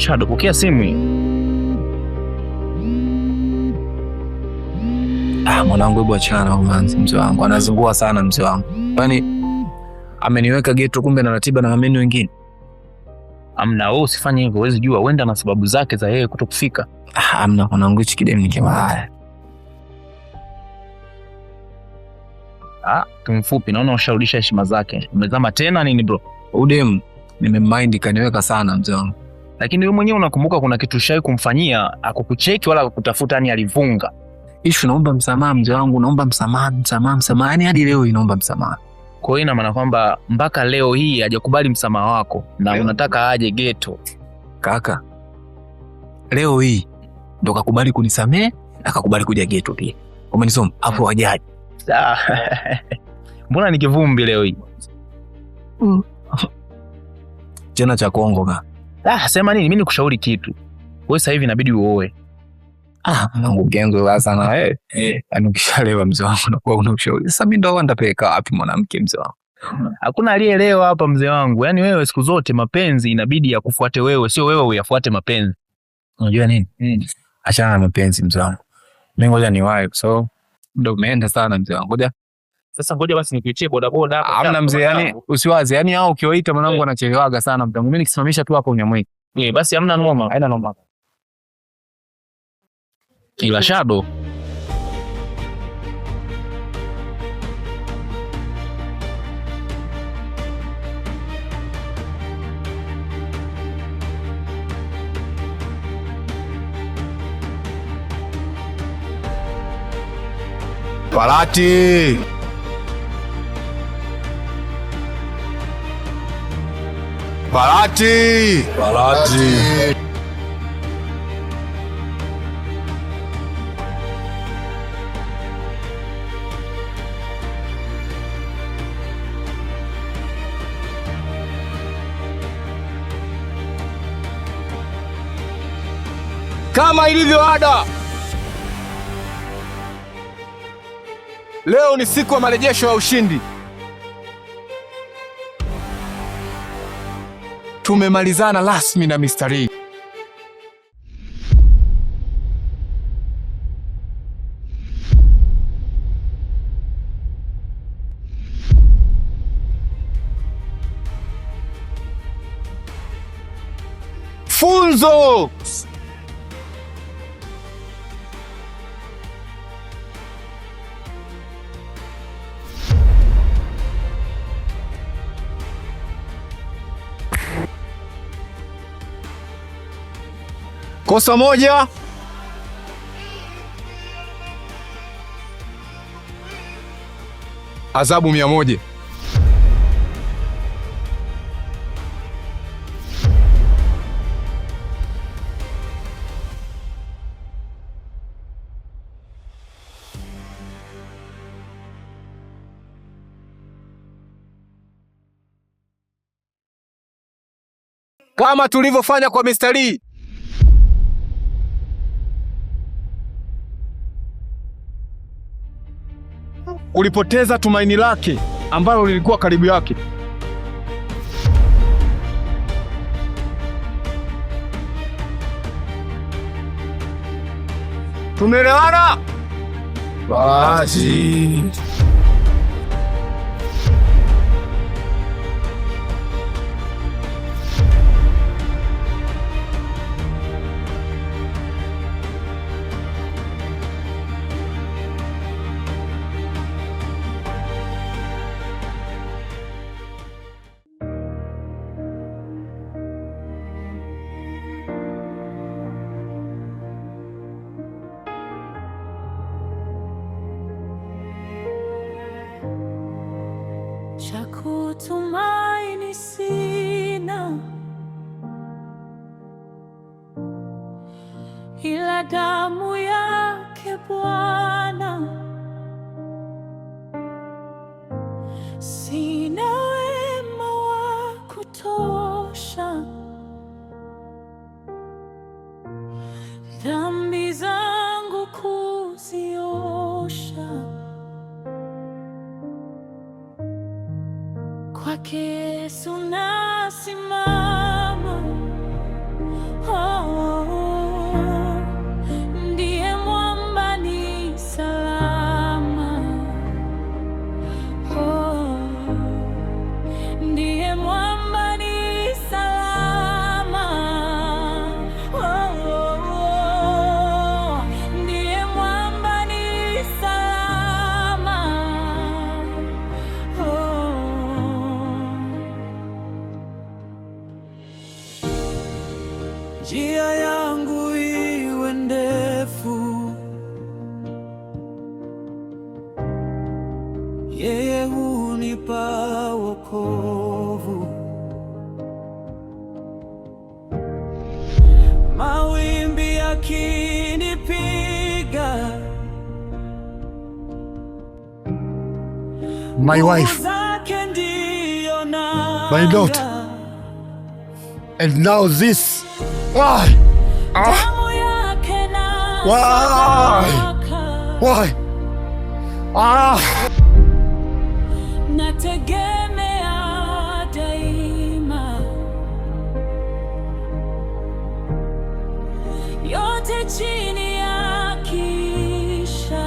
Shadow, pokea simu hii. Mwanangu, hebu achana na umanzi mzee wangu. Anazungua sana mzee wangu. Yaani ameniweka geto kumbe na ratiba na wameni wengine. Amna, wewe usifanye hivyo, huwezi jua huenda na sababu zake za yeye kutokufika. Amna mwanangu, hichi kidemu ni kibaya. Kimfupi naona usharudisha heshima zake. Umezama tena nini bro? Udem nimemind kaniweka sana mzee wangu. Lakini wewe mwenyewe unakumbuka kuna kitu shai kumfanyia, akukucheki wala akukutafuta, yani alivunga. Ishu naomba msamaha mzee wangu, naomba msamaha. Yani hadi leo inaomba msamaha. Kwa hiyo ina maana kwamba mpaka leo hii hajakubali msamaha wako na unataka aje geto. Kaka, leo hii ndo kakubali kunisamehe, akakubali kuja geto pia. Umenisoma? Hapo wajaji. Mbona ni kivumbi leo hii? Jana cha Kongo ka. Sema nini? Mimi nikushauri kitu. Wewe sasa hivi inabidi uoe. Mungu gengo sana anukishalewa mzee wangu na kwa unamshauri. Sasa mimi ndo ndapeleka wapi mwanamke mzee wangu? Hakuna aliyeelewa hapa mzee wangu. Yaani wewe siku zote mapenzi inabidi yakufuate wewe, sio wewe uyafuate mapenzi. Unajua nini? Achana na mapenzi mzee wangu. Mimi ngoja niwahi, so ndo umeenda sana mzee wangu. Ngoja basi nikuitie bodaboda hapa. Hamna mzee, yani usiwaze. Yani hao ukiwaita mwanangu anachelewaga sana mtangu. Mimi nikisimamisha tu hapo unyamweki. Basi hamna noma. Haina noma. Ila Shadow, Balati. Kama ilivyo ada, leo ni siku ya marejesho ya ushindi. Tumemalizana rasmi na Mr. Lee. Funzo! Kosa moja, adhabu 100. Kama tulivyofanya kwa Mr. Lee. Ulipoteza tumaini lake ambalo lilikuwa karibu yake. Tumeelewana? Basi. Cha kutumaini sina, ila damu yake Bwana. Sina wema wa kutosha, dhambi zangu kuziosha. Kwake Yesu nasimama. yeye hunipa wokovu. Mawimbi yakinipiga, my wife, my daughter, and now this. Why? Why? Why? Nategemea daima, yote chini ya kisha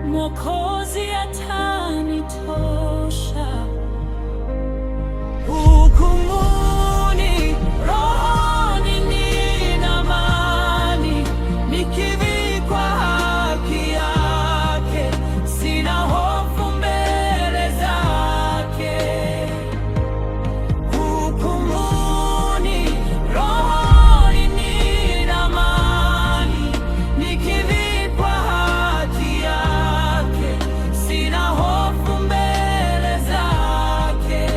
Mwokozi atanitosha. Hukumuni rohoni nina amani, nikivikwa haki yake, sina hofu mbele zake. Hukumuni rohoni nina amani, nikivikwa haki yake, sina hofu mbele zake.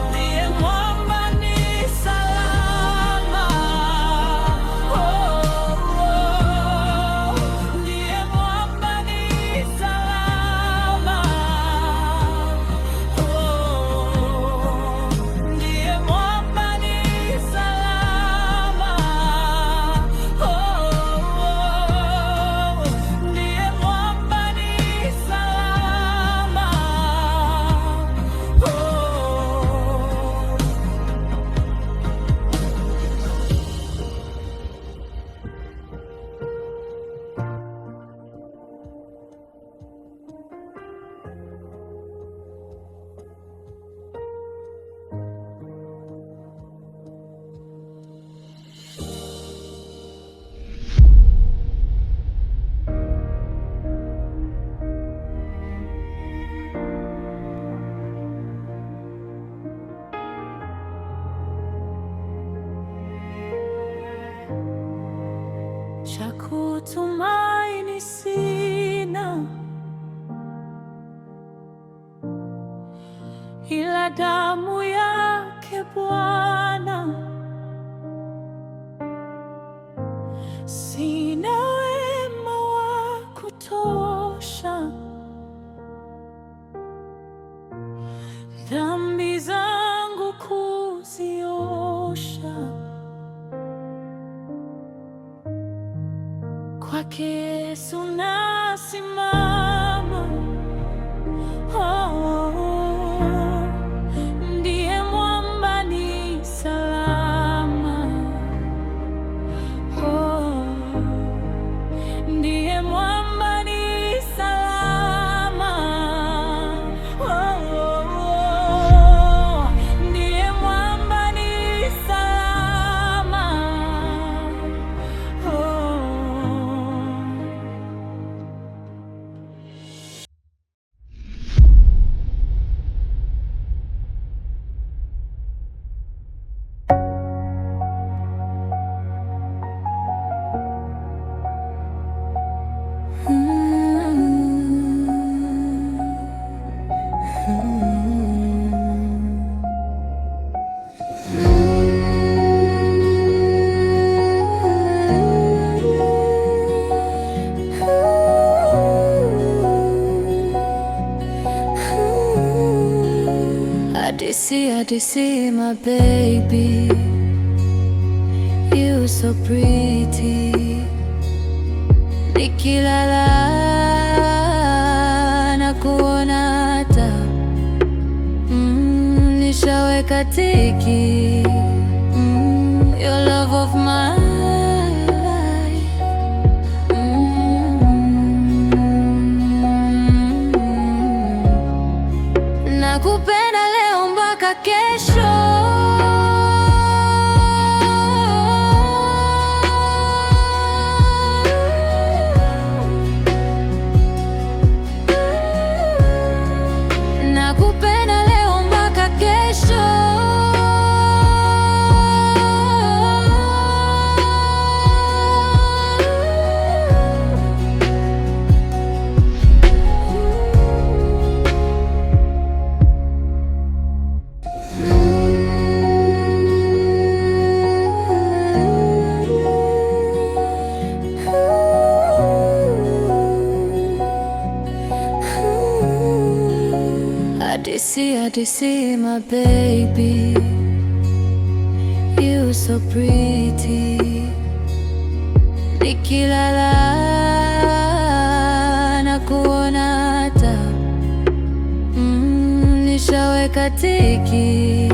Ndiye mwamba ni salama, ndiye mwamba ni salama, ndiye mwamba ni salama, ndiye mwamba ni salama. Cha kutumaini sina, ila damu yake Bwana. Sina wema wa kutosha, dhambi zangu kuziosha. Kwake Yesu nasimama, ndiye mwamba ni salama, ndiye mwamba ni salama, ndiye mwamba ni salama. Adisi, my baby, you so pretty. Nikilala na kuona taa, nishaweka tiki. Your love of my life, hadisi my baby, you so pretty. Nikilala na kuona hata nishaweka tiki.